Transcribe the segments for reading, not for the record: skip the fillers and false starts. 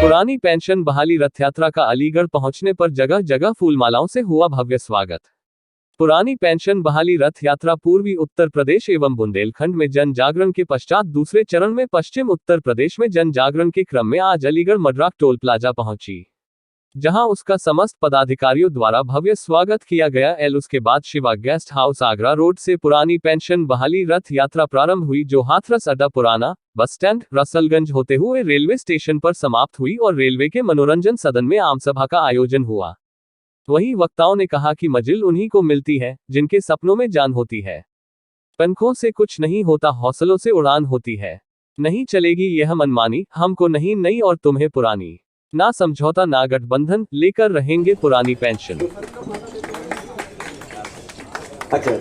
पुरानी पेंशन बहाली रथ यात्रा का अलीगढ़ पहुंचने पर जगह जगह फूलमालाओं से हुआ भव्य स्वागत। पुरानी पेंशन बहाली रथ यात्रा पूर्वी उत्तर प्रदेश एवं बुंदेलखंड में जन जागरण के पश्चात दूसरे चरण में पश्चिम उत्तर प्रदेश में जन जागरण के क्रम में आज अलीगढ़ मड्राक टोल प्लाजा पहुंची, जहां उसका समस्त पदाधिकारियों द्वारा भव्य स्वागत किया गया। उसके बाद Shiva guest house Agra road से पुरानी पेंशन बहाली रथ यात्रा प्रारंभ हुई, जो हाथरस अड्डा पुराना बस स्टैंड रसलगंज होते हुए रेलवे स्टेशन पर समाप्त हुई और रेलवे के मनोरंजन सदन में आमसभा का आयोजन हुआ। वहीं वक्ताओं ने कहा कि मंजिल उन्हीं को मिलती है जिनके सपनों में जान होती है। पंखों से कुछ नहीं होता, हौसलों से उड़ान होती है। नहीं चलेगी यह मनमानी, हमको नहीं नई और तुम्हें पुरानी। ना समझौता ना गठबंधन, लेकर रहेंगे पुरानी पेंशन। अच्छा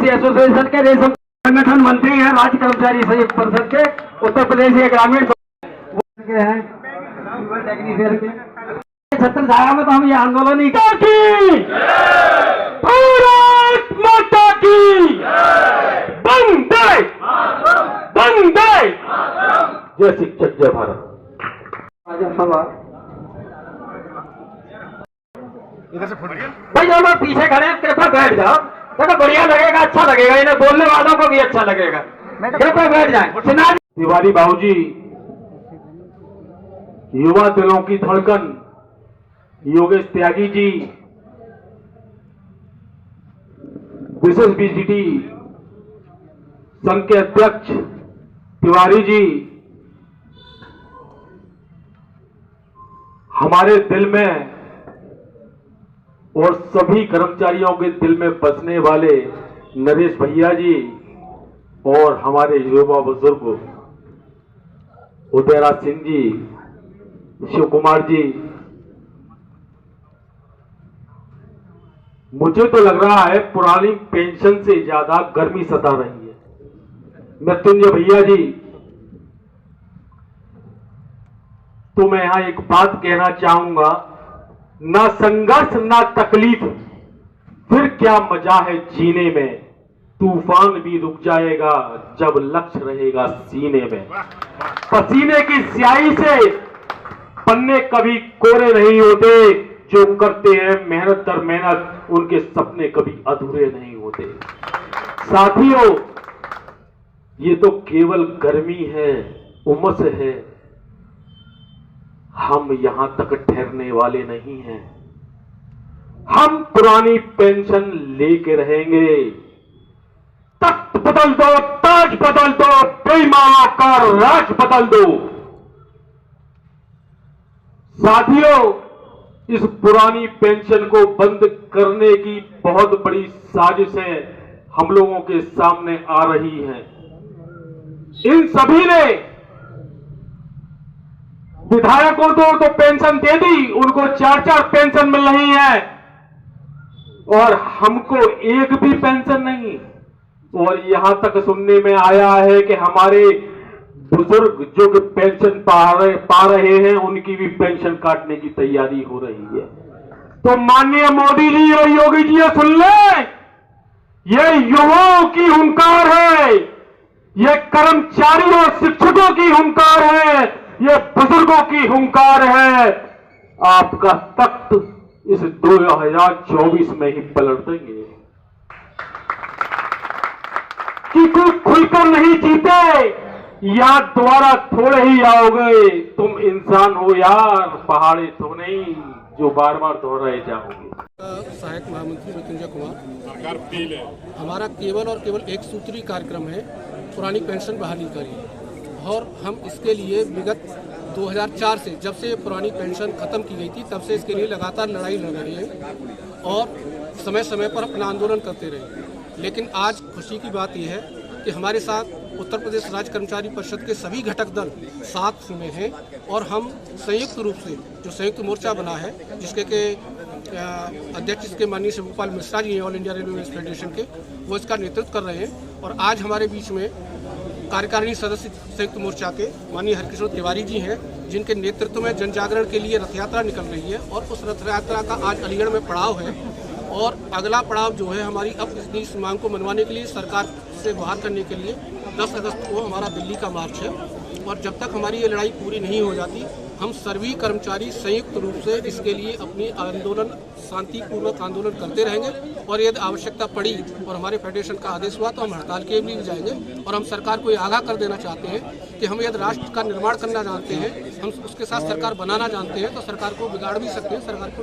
एसोसिएशन के रेशम संगठन मंत्री हैं, राज्य कर्मचारी संयुक्त परिषद के उत्तर प्रदेश के ग्रामीण के हैं, टेक्नीशियन के छत्र छाया में तो हम ये आंदोलन ही भारत माता की वंदे वंदे जय शिक्षक जय भारत। भाई जो लोग पीछे खड़े हैं कृपया बैठ जाओ, देखो बढ़िया लगेगा, अच्छा लगेगा, इन्हें बोलने वालों को भी अच्छा लगेगा। कृपया बैठ जाए। तिवारी बाबूजी, युवा दिलों की धड़कन योगेश त्यागी जी, विशेष बीजीटी संघ के अध्यक्ष तिवारी जी, हमारे दिल में और सभी कर्मचारियों के दिल में बसने वाले नरेश भैया जी और हमारे युवा बुजुर्ग उदयराज सिंह जी, शिव कुमार जी, मुझे तो लग रहा है पुरानी पेंशन से ज्यादा गर्मी सता रही है। मृत्युंजय भैया जी, तो मैं यहां एक बात कहना चाहूंगा, ना संघर्ष ना तकलीफ, फिर क्या मजा है जीने में। तूफान भी रुक जाएगा जब लक्ष्य रहेगा सीने में। पसीने की स्याही से पन्ने कभी कोरे नहीं होते, जो करते हैं मेहनत दर मेहनत उनके सपने कभी अधूरे नहीं होते। साथियों, ये तो केवल गर्मी है, उमस है, हम यहां तक ठहरने वाले नहीं हैं। हम पुरानी पेंशन लेके रहेंगे। तख्त बदल दो, ताज बदल दो, बेईमानों का राज बदल दो। साथियों, इस पुरानी पेंशन को बंद करने की बहुत बड़ी साजिशें हम लोगों के सामने आ रही हैं। इन सभी ने विधायकों को तो पेंशन दे दी, उनको 4-4 पेंशन मिल रही है और हमको एक भी पेंशन नहीं। और यहां तक सुनने में आया है कि हमारे बुजुर्ग जो कि पेंशन पा रहे हैं, उनकी भी पेंशन काटने की तैयारी हो रही है। तो माननीय मोदी जी और योगी जी सुन ले, ये युवाओं की हुंकार है, ये कर्मचारियों और शिक्षकों की हुंकार है, ये बुजुर्गों की हुंकार है। आपका तख्त इस 2024 में ही पलट देंगे। कि कोई खुलकर नहीं जीते, या द्वारा थोड़े ही आओगे। तुम इंसान हो यार, पहाड़े तो नहीं जो बार बार दोहराए जाओगे। सहायक महामंत्री मृत्युंजय कुमार, हमारा केवल और केवल एक सूत्री कार्यक्रम है पुरानी पेंशन बहाली करिए, और हम इसके लिए विगत 2004 से, जब से पुरानी पेंशन खत्म की गई थी, तब से इसके लिए लगातार लड़ाई लड़ रहे हैं और समय समय पर अपना आंदोलन करते रहे। लेकिन आज खुशी की बात यह है कि हमारे साथ उत्तर प्रदेश राज्य कर्मचारी परिषद के सभी घटक दल साथ में हैं और हम संयुक्त रूप से जो संयुक्त मोर्चा बना है, जिसके के अध्यक्ष इसके माननीय शिवपाल मिश्रा जी हैं, ऑल इंडिया रेलवे फेडरेशन के, वो इसका नेतृत्व कर रहे हैं। और आज हमारे बीच में कार्यकारिणी सदस्य संयुक्त मोर्चा के माननीय हरकिशोर तिवारी जी हैं, जिनके नेतृत्व में जन जागरण के लिए रथ यात्रा निकल रही है और उस रथ यात्रा का आज अलीगढ़ में पड़ाव है। और अगला पड़ाव जो है हमारी अब इस मांग को मनवाने के लिए, सरकार से गुहार करने के लिए 10 अगस्त को हमारा दिल्ली का मार्च है। और जब तक हमारी ये लड़ाई पूरी नहीं हो जाती, हम सभी कर्मचारी संयुक्त रूप से इसके लिए अपनी आंदोलन, शांतिपूर्वक आंदोलन करते रहेंगे। और यदि आवश्यकता पड़ी और हमारे फेडरेशन का आदेश हुआ तो हम हड़ताल के लिए भी जाएंगे। और हम सरकार को ये आगाह कर देना चाहते हैं कि हम यदि राष्ट्र का निर्माण करना जानते हैं, हम उसके साथ सरकार बनाना जानते हैं, तो सरकार को बिगाड़ भी सकते हैं, सरकार को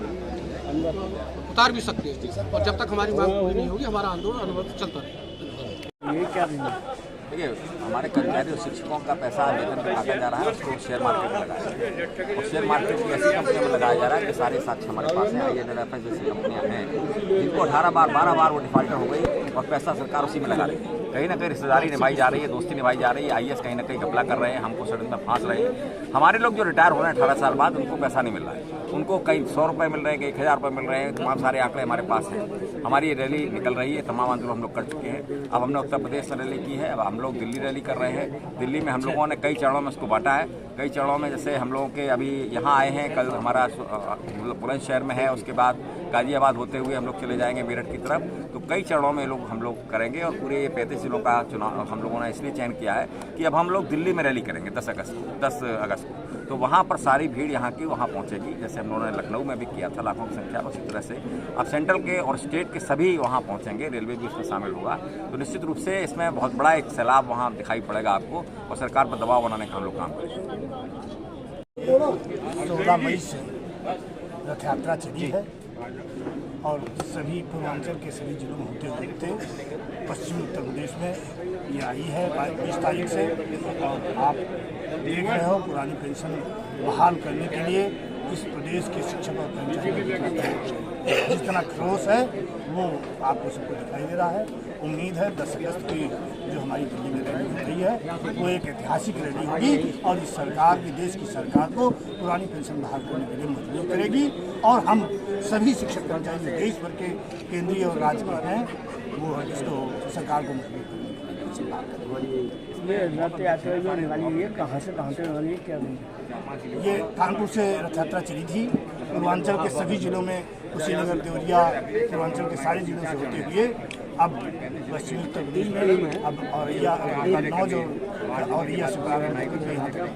उतार भी सकते हैं। और जब तक हमारी मांग पूरी नहीं होगी, हमारा आंदोलन अनवरत चलता रहेगा। देखिए, हमारे कर्मचारी और शिक्षकों का पैसा वेतन पे काटा जा रहा है, उसको शेयर मार्केट में लगाया जा रहा है। और शेयर मार्केट की ऐसी कंपनियों में लगाया जा रहा है कि सारे साक्ष्य हमारे पास हैं। INLFS जैसी कंपनियां हैं जिनको 12 बार वो डिफॉल्टर हो गई और पैसा सरकार उसी में लगा रही है। कहीं ना कहीं रिश्तेदारी निभाई जा रही है, दोस्ती निभाई जा रही है। IAS कहीं ना कहीं घपला कर रहे हैं, हमको सड़क में फांस रहे हैं। हमारे लोग जो रिटायर हो रहे हैं 18 साल बाद, उनको पैसा नहीं मिल रहा है। उनको कई 100 रुपये मिल रहे हैं, कई 1000 रुपये मिल रहे हैं। तमाम सारे आंकड़े हमारे पास हैं। हमारी ये रैली निकल रही है, तमाम आंदोलन हम लोग कर चुके हैं। अब हमने उत्तर प्रदेश में रैली की है, अब हम लोग दिल्ली रैली कर रहे हैं। दिल्ली में हम लोगों ने कई चरणों में उसको बांटा है। कई चरणों में जैसे हम लोगों के अभी यहाँ आए हैं, कल हमारा बुलंदशहर में है, उसके बाद गाजियाबाद होते हुए हम लोग चले जाएंगे मेरठ की तरफ। तो कई चरणों में लोग हम लोग करेंगे। और पूरे 35 जिलों का चुनाव हम लोगों ने इसलिए चयन किया है कि अब हम लोग दिल्ली में रैली करेंगे 10 अगस्त को। तो वहाँ पर सारी भीड़ यहाँ की वहाँ पहुँचेगी, जैसे हम लोगों ने लखनऊ में भी किया था लाखों की संख्या, उसी तरह से अब सेंट्रल के और स्टेट के सभी वहाँ पहुँचेंगे, रेलवे भी उसमें शामिल होगा। तो निश्चित रूप से इसमें बहुत बड़ा एक सैलाब वहाँ दिखाई पड़ेगा आपको, और सरकार पर दबाव बनाने का हम लोग काम करेंगे। 16 मई से रथ यात्रा चली है और सभी पूर्वांचल के सभी जिलों में होते पश्चिमी उत्तर प्रदेश में ये आई है 20 तारीख से। और आप देख रहे हो पुरानी पेंशन बहाल करने के लिए इस प्रदेश के शिक्षक और कर्मचारी जिस तरह क्रोश है वो आपको सबको दिखाई दे रहा है। उम्मीद है 10 अगस्त की जो हमारी दिल्ली में रैली हो रही है वो एक ऐतिहासिक रैली होगी और इस सरकार की, देश की सरकार को पुरानी पेंशन बहाल करने के लिए मजबूर करेगी। और हम सभी शिक्षक कर्मचारी जो देश भर के केंद्रीय और राज्य के हैं वो इसको सरकार को मजबूर करेंगे। ये रथ यात्रा जो निकाली है कहाँ से निकाली है, क्या ये कानपुर से रथ यात्रा चली थी, पूर्वांचल के सभी जिलों में, कुशीनगर, देवरिया, पूर्वांचल के सारे जिलों से होते हुए अब पश्चिमी उत्तर प्रदेश में अब औरैया, कन्नौज और औरैया से यहाँ तक।